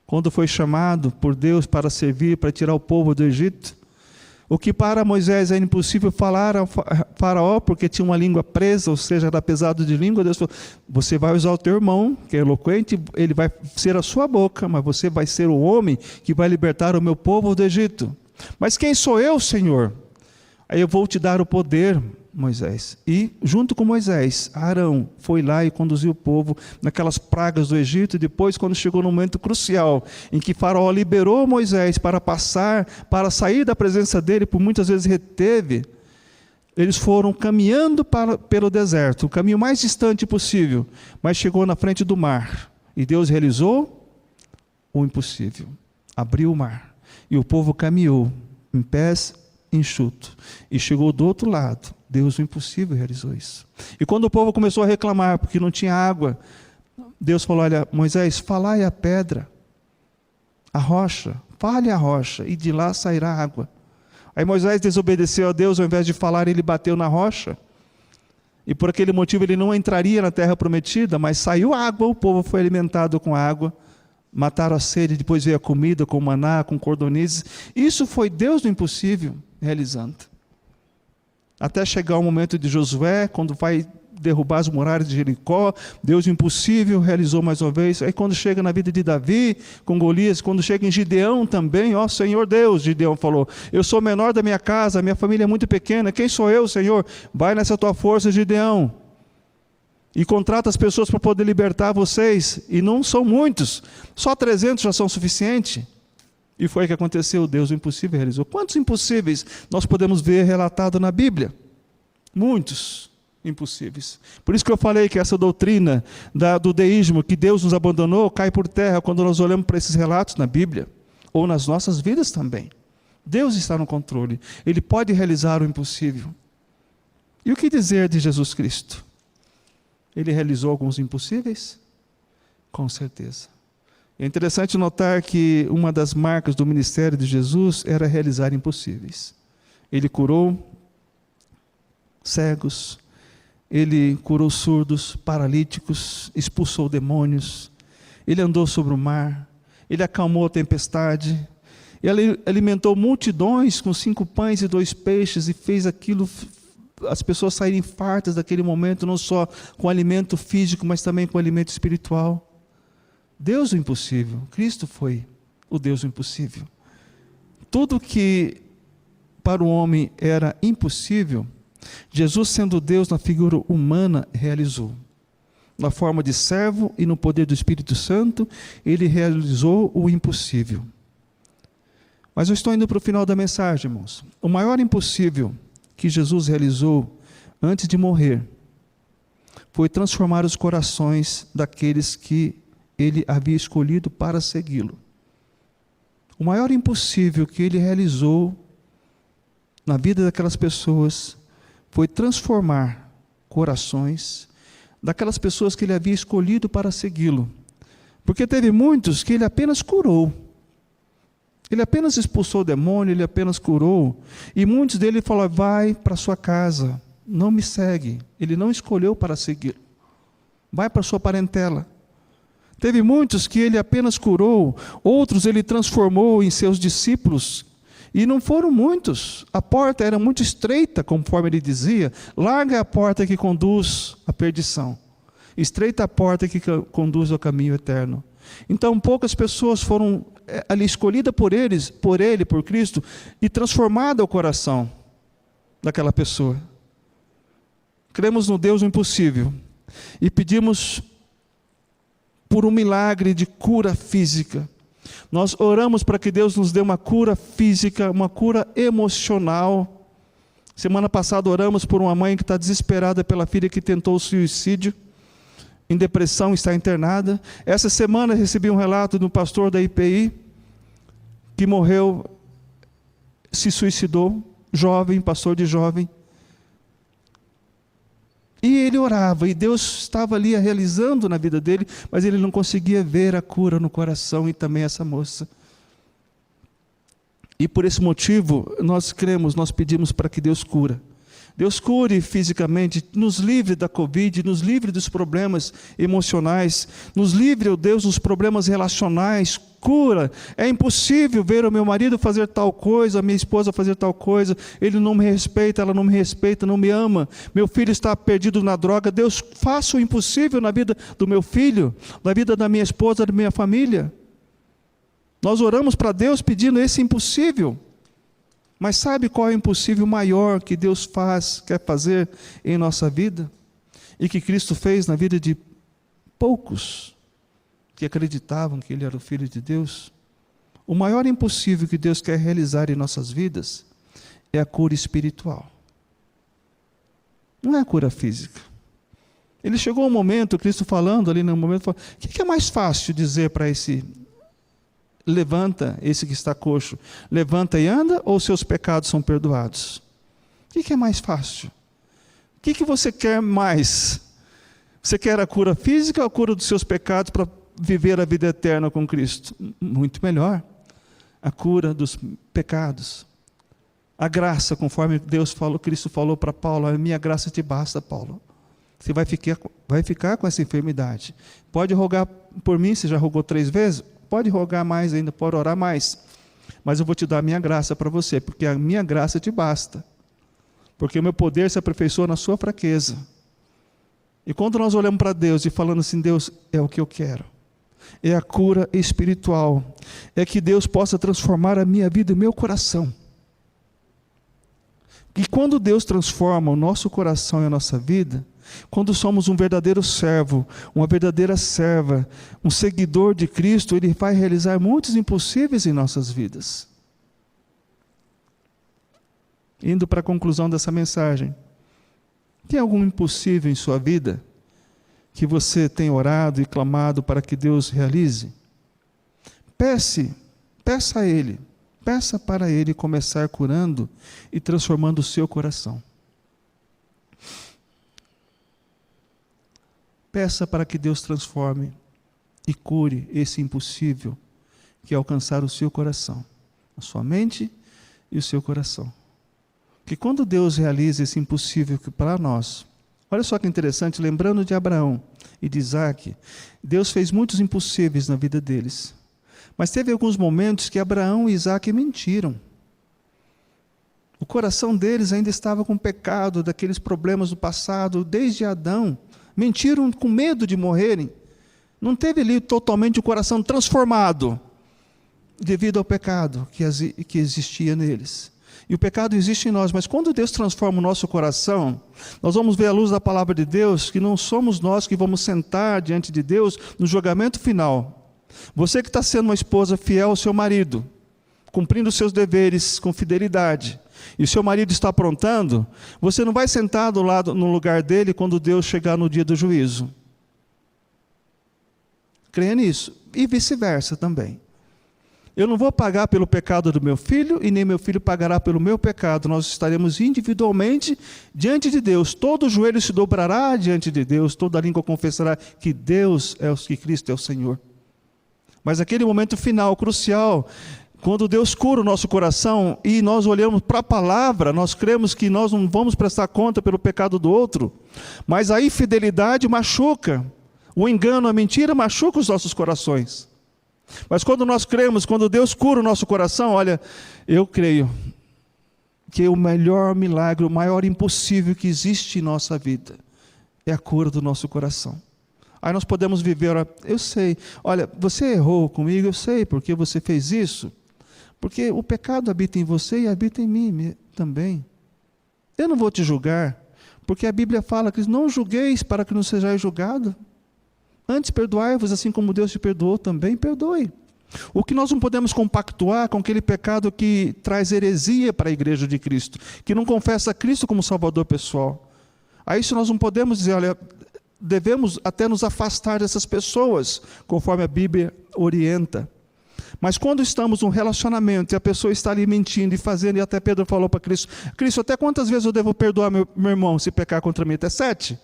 quando foi chamado por Deus para servir, para tirar o povo do Egito? O que para Moisés era impossível falar ao faraó, porque tinha uma língua presa, ou seja, era pesado de língua, Deus falou, você vai usar o teu irmão, que é eloquente, ele vai ser a sua boca, mas você vai ser o homem que vai libertar o meu povo do Egito. Mas quem sou eu, Senhor? Aí eu vou te dar o poder, Moisés. E junto com Moisés, Arão foi lá e conduziu o povo naquelas pragas do Egito. E depois, quando chegou no momento crucial, em que Faraó liberou Moisés para sair da presença dele, por muitas vezes reteve, eles foram caminhando pelo deserto, o caminho mais distante possível, mas chegou na frente do mar. E Deus realizou o impossível, abriu o mar. E o povo caminhou em pés enxutos. E chegou do outro lado. Deus, o impossível, realizou isso. E quando o povo começou a reclamar, porque não tinha água, Deus falou, olha, Moisés, falai a pedra, a rocha, fale a rocha, e de lá sairá água. Aí Moisés desobedeceu a Deus, ao invés de falar, ele bateu na rocha. E por aquele motivo ele não entraria na terra prometida, mas saiu água, o povo foi alimentado com água. Mataram a sede, depois veio a comida com maná, com cordonizes. Isso foi Deus do impossível realizando. Até chegar o momento de Josué, quando vai derrubar as muralhas de Jericó, Deus do impossível realizou mais uma vez. Aí quando chega na vida de Davi, com Golias, quando chega em Gideão também, ó Senhor Deus, Gideão falou, eu sou o menor da minha casa, minha família é muito pequena, quem sou eu, Senhor? Vai nessa tua força, Gideão. E contrata as pessoas para poder libertar vocês, e não são muitos, só 300 já são suficientes. E foi o que aconteceu, Deus o impossível realizou. Quantos impossíveis nós podemos ver relatado na Bíblia? Muitos impossíveis. Por isso que eu falei que essa doutrina do deísmo, que Deus nos abandonou, cai por terra quando nós olhamos para esses relatos na Bíblia, ou nas nossas vidas também. Deus está no controle, Ele pode realizar o impossível. E o que dizer de Jesus Cristo? Ele realizou alguns impossíveis? Com certeza. É interessante notar que uma das marcas do ministério de Jesus era realizar impossíveis. Ele curou cegos, ele curou surdos, paralíticos, expulsou demônios, ele andou sobre o mar, ele acalmou a tempestade, ele alimentou multidões com 5 pães e 2 peixes e fez aquilo, as pessoas saírem fartas daquele momento, não só com alimento físico, mas também com alimento espiritual. Deus do impossível, Cristo foi o Deus do impossível. Tudo que para o homem era impossível, Jesus, sendo Deus na figura humana, realizou. Na forma de servo e no poder do Espírito Santo, Ele realizou o impossível. Mas eu estou indo para o final da mensagem, irmãos. O maior impossível que Jesus realizou antes de morrer foi transformar os corações daqueles que Ele havia escolhido para segui-lo. O maior impossível que Ele realizou na vida daquelas pessoas foi transformar corações daquelas pessoas que ele havia escolhido para segui-lo. Porque teve muitos que ele apenas curou. Ele apenas expulsou o demônio, ele apenas curou. E muitos dele falaram: vai para sua casa, não me segue. Ele não escolheu para seguir. Vai para sua parentela. Teve muitos que ele apenas curou, outros ele transformou em seus discípulos. E não foram muitos. A porta era muito estreita, conforme ele dizia. Larga é a porta que conduz à perdição. Estreita a porta que conduz ao caminho eterno. Então poucas pessoas foram ali escolhidas por ele, por Cristo, e transformada o coração daquela pessoa. Cremos no Deus do impossível e pedimos por um milagre de cura física. Nós oramos para que Deus nos dê uma cura física, uma cura emocional. Semana passada oramos por uma mãe que está desesperada pela filha que tentou o suicídio, em depressão, está internada. Essa semana recebi um relato de um pastor da IPI, que morreu, se suicidou, jovem, pastor de jovem. E ele orava, e Deus estava ali realizando na vida dele, mas ele não conseguia ver a cura no coração, e também essa moça. E por esse motivo, nós cremos, nós pedimos para que Deus cure. Deus cure fisicamente, nos livre da Covid, nos livre dos problemas emocionais, nos livre, ó Deus, dos problemas relacionais, cura. É impossível ver o meu marido fazer tal coisa, a minha esposa fazer tal coisa, ele não me respeita, ela não me respeita, não me ama, meu filho está perdido na droga. Deus, faça o impossível na vida do meu filho, na vida da minha esposa, da minha família. Nós oramos para Deus pedindo esse impossível. Mas sabe qual é o impossível maior que Deus quer fazer em nossa vida? E que Cristo fez na vida de poucos que acreditavam que Ele era o Filho de Deus? O maior impossível que Deus quer realizar em nossas vidas é a cura espiritual. Não é a cura física. Ele chegou um momento, Cristo falando ali no momento, falou: o que é mais fácil dizer para esse... levanta, esse que está coxo, levanta e anda, ou seus pecados são perdoados? O que é mais fácil? O que você quer mais? Você quer a cura física ou a cura dos seus pecados para viver a vida eterna com Cristo? Muito melhor, a cura dos pecados. A graça, conforme Deus falou, Cristo falou para Paulo: a minha graça te basta, Paulo. Você vai ficar com essa enfermidade. Pode rogar por mim, você já rogou 3 vezes? Pode rogar mais ainda, pode orar mais. Mas eu vou te dar a minha graça para você, porque a minha graça te basta. Porque o meu poder se aperfeiçoa na sua fraqueza. E quando nós olhamos para Deus e falando assim: Deus, é o que eu quero. É a cura espiritual. É que Deus possa transformar a minha vida e o meu coração. E quando Deus transforma o nosso coração e a nossa vida, quando somos um verdadeiro servo, uma verdadeira serva, um seguidor de Cristo, Ele vai realizar muitos impossíveis em nossas vidas. Indo para a conclusão dessa mensagem, tem algum impossível em sua vida que você tem orado e clamado para que Deus realize? Peça a Ele, peça para Ele começar curando e transformando o seu coração. Peça para que Deus transforme e cure esse impossível que é alcançar o seu coração, a sua mente e o seu coração. Que quando Deus realiza esse impossível que para nós, olha só que interessante, lembrando de Abraão e de Isaac, Deus fez muitos impossíveis na vida deles. Mas teve alguns momentos que Abraão e Isaac mentiram. O coração deles ainda estava com pecado, daqueles problemas do passado, desde Adão. Mentiram com medo de morrerem. Não teve ali totalmente o coração transformado devido ao pecado que existia neles. E o pecado existe em nós, mas quando Deus transforma o nosso coração, nós vamos ver à luz da palavra de Deus que não somos nós que vamos sentar diante de Deus no julgamento final. Você que está sendo uma esposa fiel ao seu marido, cumprindo os seus deveres com fidelidade, e o seu marido está aprontando, você não vai sentar no lugar dele quando Deus chegar no dia do juízo. Creia nisso. E vice-versa também. Eu não vou pagar pelo pecado do meu filho e nem meu filho pagará pelo meu pecado. Nós estaremos individualmente diante de Deus. Todo joelho se dobrará diante de Deus, toda língua confessará que que Cristo é o Senhor. Mas aquele momento final, crucial, quando Deus cura o nosso coração e nós olhamos para a palavra, nós cremos que nós não vamos prestar conta pelo pecado do outro, mas a infidelidade machuca, o engano, a mentira machuca os nossos corações. Mas quando nós cremos, quando Deus cura o nosso coração, olha, eu creio que o melhor milagre, o maior impossível que existe em nossa vida é a cura do nosso coração. Aí nós podemos viver, eu sei, olha, você errou comigo, eu sei porque você fez isso, porque o pecado habita em você e habita em mim também. Eu não vou te julgar, porque a Bíblia fala que não julgueis para que não sejais julgado. Antes perdoai-vos, assim como Deus te perdoou, também perdoe. O que nós não podemos compactuar com aquele pecado que traz heresia para a igreja de Cristo, que não confessa Cristo como Salvador pessoal. A isso nós não podemos dizer, olha, devemos até nos afastar dessas pessoas, conforme a Bíblia orienta. Mas quando estamos num relacionamento e a pessoa está ali mentindo e fazendo, e até Pedro falou para Cristo, Cristo, até quantas vezes eu devo perdoar meu irmão se pecar contra mim? Até 7?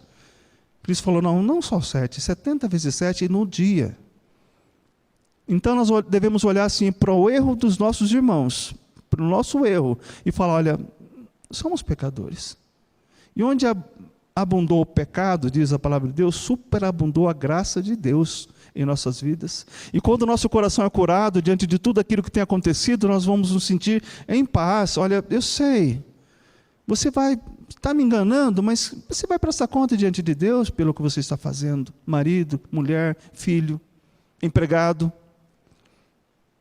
Cristo falou, não só 7, 70 vezes 7 no dia. Então nós devemos olhar assim para o erro dos nossos irmãos, para o nosso erro, e falar, olha, somos pecadores. E onde abundou o pecado, diz a palavra de Deus, superabundou a graça de Deus em nossas vidas. E quando o nosso coração é curado, diante de tudo aquilo que tem acontecido, nós vamos nos sentir em paz. Olha, eu sei, você está me enganando, mas você vai prestar conta diante de Deus pelo que você está fazendo. Marido, mulher, filho, empregado.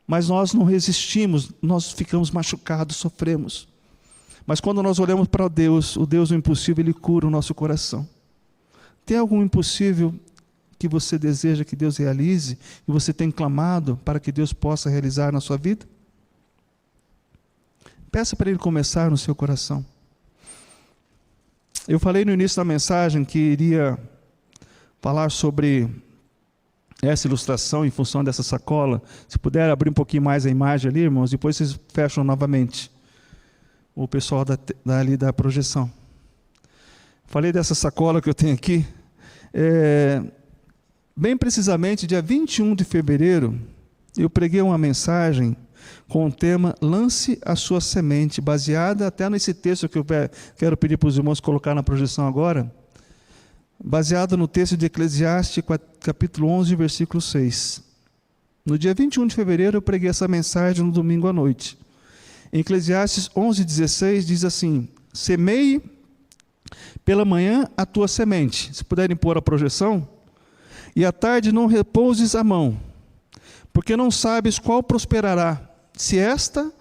Mas nós não resistimos, nós ficamos machucados, sofremos. Mas quando nós olhamos para Deus, o Deus do impossível, Ele cura o nosso coração. Tem algum impossível que você deseja que Deus realize, e você tem clamado para que Deus possa realizar na sua vida? Peça para Ele começar no seu coração. Eu falei no início da mensagem que iria falar sobre essa ilustração em função dessa sacola. Se puder abrir um pouquinho mais a imagem ali, irmãos, depois vocês fecham novamente. O pessoal ali da projeção. Falei dessa sacola que eu tenho aqui. Bem precisamente, dia 21 de fevereiro, eu preguei uma mensagem com o tema Lance a sua semente, baseada até nesse texto que eu quero pedir para os irmãos colocar na projeção agora, baseado no texto de Eclesiastes, capítulo 11, versículo 6. No dia 21 de fevereiro, eu preguei essa mensagem no domingo à noite. Em Eclesiastes 11:16 diz assim: semeie pela manhã a tua semente, se puderem pôr a projeção, e à tarde não repouses a mão, porque não sabes qual prosperará, se esta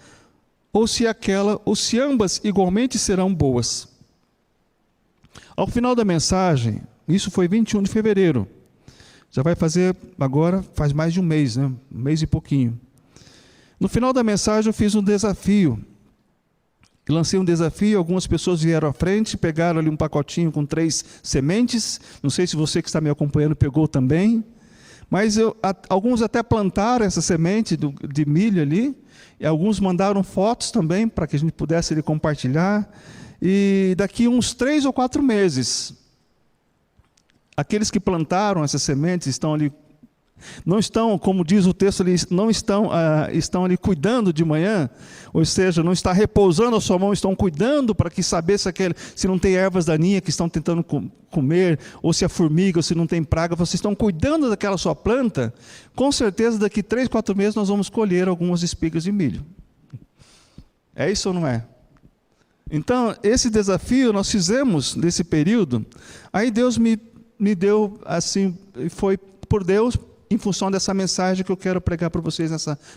ou se aquela, ou se ambas igualmente serão boas. Ao final da mensagem, isso foi 21 de fevereiro, já vai fazer agora, faz mais de um mês, né? Um mês e pouquinho. No final da mensagem eu fiz um desafio, lancei um desafio, algumas pessoas vieram à frente, pegaram ali um pacotinho com 3 sementes, não sei se você que está me acompanhando pegou também, mas alguns até plantaram essa semente de milho ali, e alguns mandaram fotos também, para que a gente pudesse ali compartilhar, e daqui uns 3 ou 4 meses, aqueles que plantaram essas sementes estão ali, não estão, como diz o texto ali, não estão, estão ali cuidando de manhã, ou seja, não está repousando a sua mão, estão cuidando para que saber se não tem ervas daninhas que estão tentando comer, ou se é formiga, ou se não tem praga, vocês estão cuidando daquela sua planta, com certeza daqui 3, 4 meses nós vamos colher algumas espigas de milho. É isso ou não é? Então, esse desafio nós fizemos nesse período, aí Deus me deu, assim, foi por Deus, em função dessa mensagem que eu quero pregar para vocês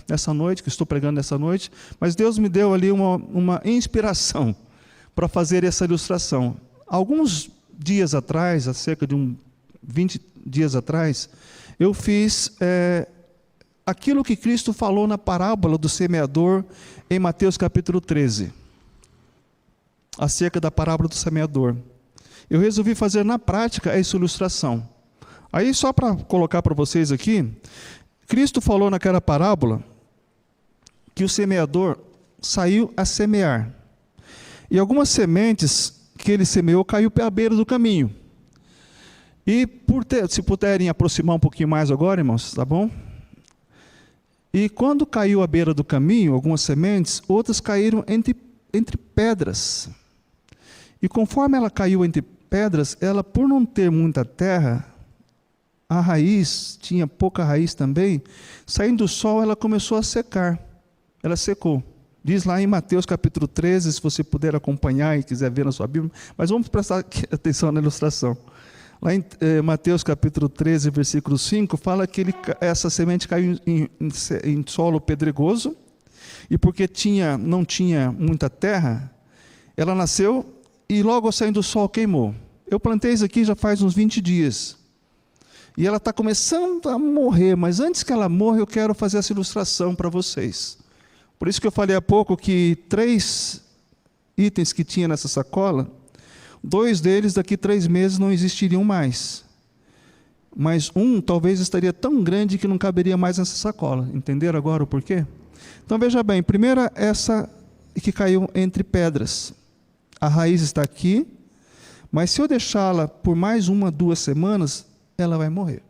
nessa noite, que estou pregando nessa noite, mas Deus me deu ali uma inspiração para fazer essa ilustração. Alguns dias atrás, há cerca de 20 dias atrás, eu fiz aquilo que Cristo falou na parábola do semeador em Mateus capítulo 13, acerca da parábola do semeador. Eu resolvi fazer na prática essa ilustração. Aí, só para colocar para vocês aqui, Cristo falou naquela parábola que o semeador saiu a semear. E algumas sementes que ele semeou caiu à beira do caminho. E se puderem aproximar um pouquinho mais agora, irmãos, tá bom? E quando caiu à beira do caminho, algumas sementes, outras caíram entre pedras. E conforme ela caiu entre pedras, ela, por não ter muita terra, a raiz, tinha pouca raiz também, saindo do sol, ela começou a secar. Ela secou. Diz lá em Mateus capítulo 13, se você puder acompanhar e quiser ver na sua Bíblia, mas vamos prestar atenção na ilustração. Lá em Mateus capítulo 13, versículo 5, fala que essa semente caiu em solo pedregoso, e porque não tinha muita terra, ela nasceu e logo saindo do sol queimou. Eu plantei isso aqui já faz uns 20 dias. E ela está começando a morrer, mas antes que ela morra, eu quero fazer essa ilustração para vocês. Por isso que eu falei há pouco que 3 itens que tinha nessa sacola, 2 deles daqui 3 meses não existiriam mais. Mas um talvez estaria tão grande que não caberia mais nessa sacola. Entenderam agora o porquê? Então veja bem, primeira essa que caiu entre pedras. A raiz está aqui, mas se eu deixá-la por mais 1, 2 semanas, ela vai morrer.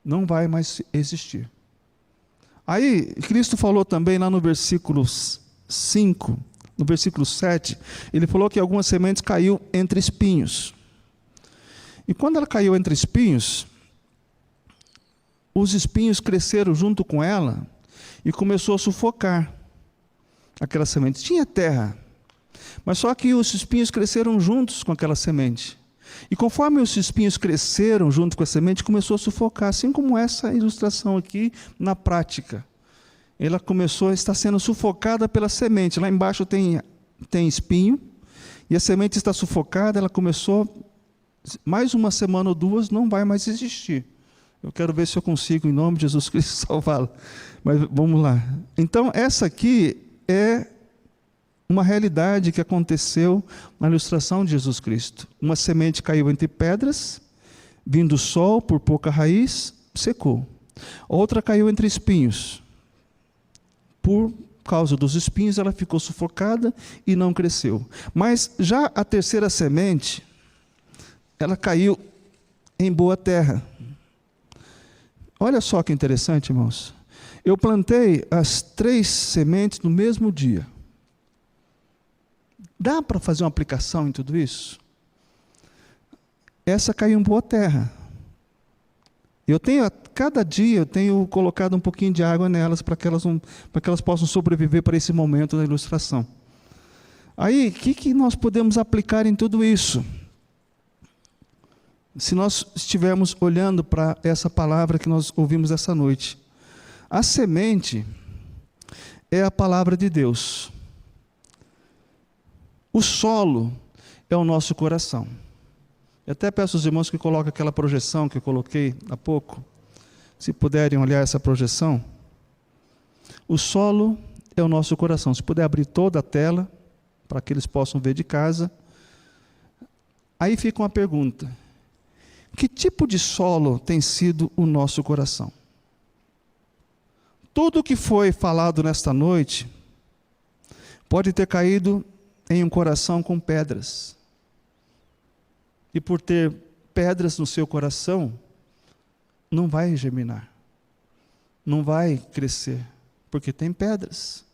Não vai mais existir. Aí, Cristo falou também lá no versículo 5, no versículo 7, ele falou que algumas sementes caiu entre espinhos. E quando ela caiu entre espinhos, os espinhos cresceram junto com ela e começou a sufocar aquela semente. Tinha terra, mas só que os espinhos cresceram juntos com aquela semente. E conforme os espinhos cresceram junto com a semente, começou a sufocar, assim como essa ilustração aqui na prática. Ela começou a estar sendo sufocada pela semente. Lá embaixo tem espinho, e a semente está sufocada, ela começou, mais 1 semana ou 2, não vai mais existir. Eu quero ver se eu consigo, em nome de Jesus Cristo, salvá-la. Mas vamos lá. Então, essa aqui é uma realidade que aconteceu na ilustração de Jesus Cristo. Uma semente caiu entre pedras, vindo o sol por pouca raiz, secou. Outra caiu entre espinhos. Por causa dos espinhos, ela ficou sufocada e não cresceu. Mas já a terceira semente, ela caiu em boa terra. Olha só que interessante, irmãos. Eu plantei as 3 sementes no mesmo dia. Dá para fazer uma aplicação em tudo isso? Essa caiu em boa terra. Cada dia eu tenho colocado um pouquinho de água nelas para que elas possam sobreviver para esse momento da ilustração. Aí, o que nós podemos aplicar em tudo isso? Se nós estivermos olhando para essa palavra que nós ouvimos essa noite. A semente é a palavra de Deus. O solo é o nosso coração. Eu até peço aos irmãos que coloquem aquela projeção que eu coloquei há pouco. Se puderem olhar essa projeção. O solo é o nosso coração. Se puder abrir toda a tela, para que eles possam ver de casa. Aí fica uma pergunta. Que tipo de solo tem sido o nosso coração? Tudo o que foi falado nesta noite pode ter caído em um coração com pedras. E por ter pedras no seu coração, não vai germinar. Não vai crescer, porque tem pedras.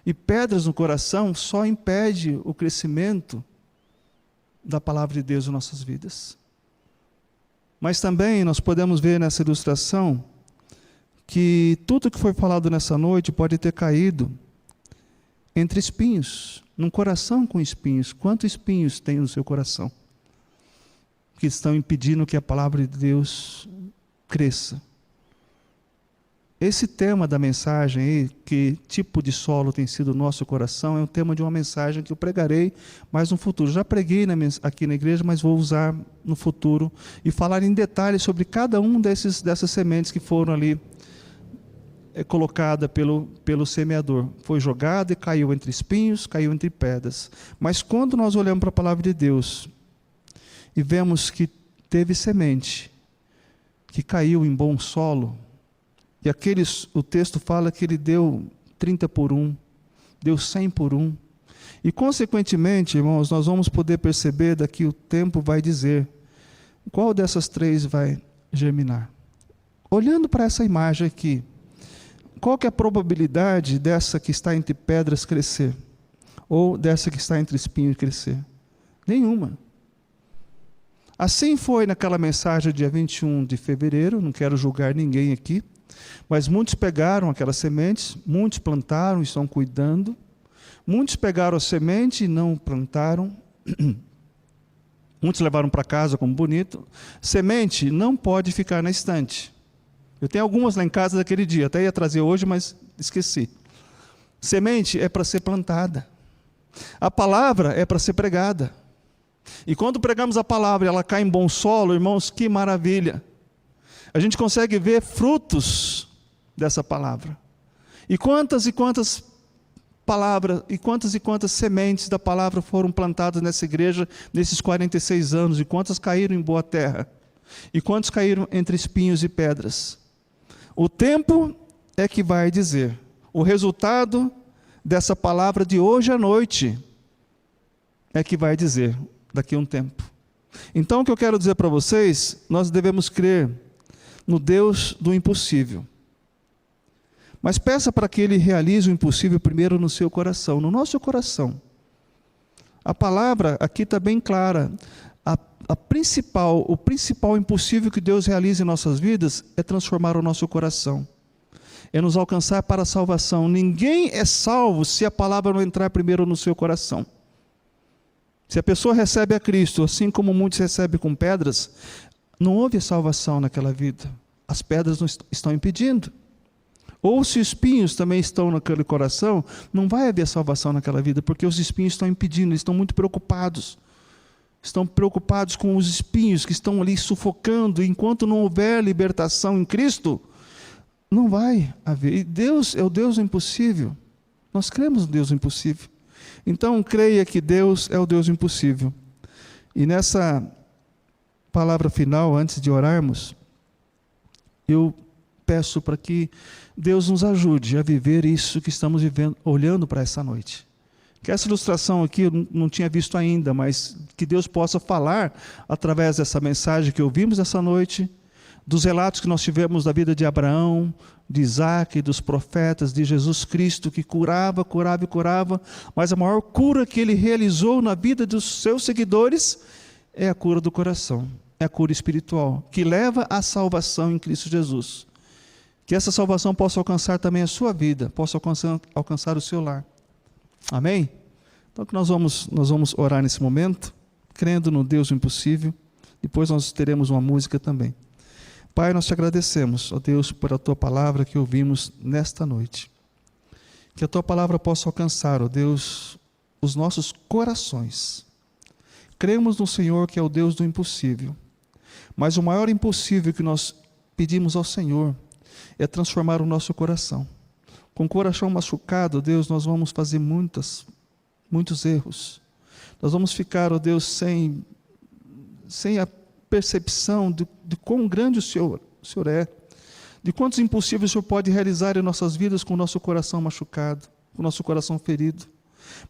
E pedras no coração só impede o crescimento da palavra de Deus em nossas vidas. Mas também nós podemos ver nessa ilustração que tudo que foi falado nessa noite pode ter caído entre espinhos, num coração com espinhos. Quantos espinhos tem no seu coração que estão impedindo que a palavra de Deus cresça? Esse tema da mensagem aí, que tipo de solo tem sido o nosso coração, é um tema de uma mensagem que eu pregarei mais no futuro. Já preguei aqui na igreja, mas vou usar no futuro e falar em detalhes sobre cada um dessas sementes que foram ali colocada pelo semeador. Foi jogada e caiu entre espinhos, caiu entre pedras. Mas quando nós olhamos para a palavra de Deus e vemos que teve semente que caiu em bom solo, e o texto fala que ele deu 30 por 1, deu 100 por 1. E, consequentemente, irmãos, nós vamos poder perceber daqui o tempo vai dizer qual dessas 3 vai germinar. Olhando para essa imagem aqui, qual que é a probabilidade dessa que está entre pedras crescer? Ou dessa que está entre espinhos crescer? Nenhuma. Assim foi naquela mensagem dia 21 de fevereiro, não quero julgar ninguém aqui, mas muitos pegaram aquelas sementes, muitos plantaram e estão cuidando, muitos pegaram a semente e não plantaram, muitos levaram para casa como bonito. Semente não pode ficar na estante. Eu tenho algumas lá em casa daquele dia, até ia trazer hoje, mas esqueci. Semente é para ser plantada. A palavra é para ser pregada. E quando pregamos a palavra e ela cai em bom solo, irmãos, que maravilha. A gente consegue ver frutos dessa palavra. E quantas palavras, e quantas sementes da palavra foram plantadas nessa igreja nesses 46 anos, e quantas caíram em boa terra, e quantos caíram entre espinhos e pedras. O tempo é que vai dizer, o resultado dessa palavra de hoje à noite é que vai dizer daqui a um tempo. Então o que eu quero dizer para vocês, nós devemos crer no Deus do impossível. Mas peça para que Ele realize o impossível primeiro no seu coração, no nosso coração. A palavra aqui está bem clara. O principal impossível que Deus realiza em nossas vidas é transformar o nosso coração. É nos alcançar para a salvação. Ninguém é salvo se a palavra não entrar primeiro no seu coração. Se a pessoa recebe a Cristo, assim como muitos recebem com pedras, não houve salvação naquela vida. As pedras não estão impedindo. Ou se os espinhos também estão naquele coração, não vai haver salvação naquela vida, porque os espinhos estão impedindo, eles estão muito preocupados. Estão preocupados com os espinhos que estão ali sufocando. Enquanto não houver libertação em Cristo, não vai haver. E Deus é o Deus do impossível. Nós cremos no Deus do impossível. Então, creia que Deus é o Deus do impossível. E nessa palavra final, antes de orarmos, eu peço para que Deus nos ajude a viver isso que estamos vivendo, olhando para essa noite. Que essa ilustração aqui eu não tinha visto ainda, mas que Deus possa falar através dessa mensagem que ouvimos essa noite, dos relatos que nós tivemos da vida de Abraão, de Isaac, dos profetas, de Jesus Cristo, que curava, mas a maior cura que Ele realizou na vida dos seus seguidores é a cura do coração, é a cura espiritual, que leva à salvação em Cristo Jesus. Que essa salvação possa alcançar também a sua vida, possa alcançar o seu lar. Amém? Então que nós vamos orar nesse momento, crendo no Deus do impossível. Depois nós teremos uma música também. Pai, nós te agradecemos, ó Deus, por a tua palavra que ouvimos nesta noite. Que a tua palavra possa alcançar, ó Deus, os nossos corações. Cremos no Senhor que é o Deus do impossível. Mas o maior impossível que nós pedimos ao Senhor é transformar o nosso coração. Com o coração machucado, Deus, nós vamos fazer muitos erros. Nós vamos ficar, ó Deus, sem a percepção de quão grande o Senhor é, de quantos impossíveis o Senhor pode realizar em nossas vidas com o nosso coração machucado, com o nosso coração ferido.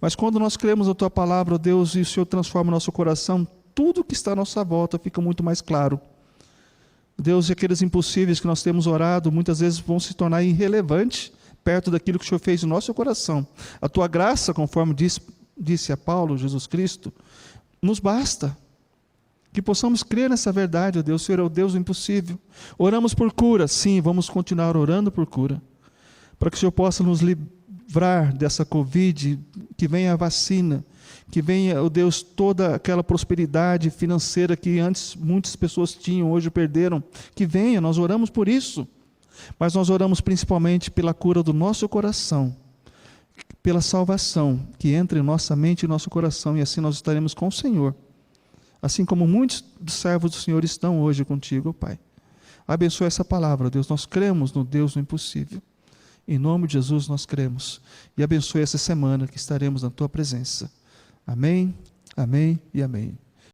Mas quando nós cremos na tua palavra, ó Deus, e o Senhor transforma o nosso coração, tudo que está à nossa volta fica muito mais claro. Deus, e aqueles impossíveis que nós temos orado, muitas vezes vão se tornar irrelevantes perto daquilo que o Senhor fez no nosso coração. A tua graça, conforme disse a Paulo, Jesus Cristo, nos basta. Que possamos crer nessa verdade, ó Deus, o Senhor é o Deus do impossível. Oramos por cura, sim, vamos continuar orando por cura, para que o Senhor possa nos livrar dessa Covid, que venha a vacina, que venha, ó Deus, toda aquela prosperidade financeira que antes muitas pessoas tinham, hoje perderam, que venha, nós oramos por isso, mas nós oramos principalmente pela cura do nosso coração, pela salvação que entra em nossa mente e nosso coração, e assim nós estaremos com o Senhor. Assim como muitos dos servos do Senhor estão hoje contigo, Pai. Abençoa essa palavra, Deus. Nós cremos no Deus do impossível. Em nome de Jesus nós cremos. E abençoe essa semana que estaremos na tua presença. Amém, amém e amém.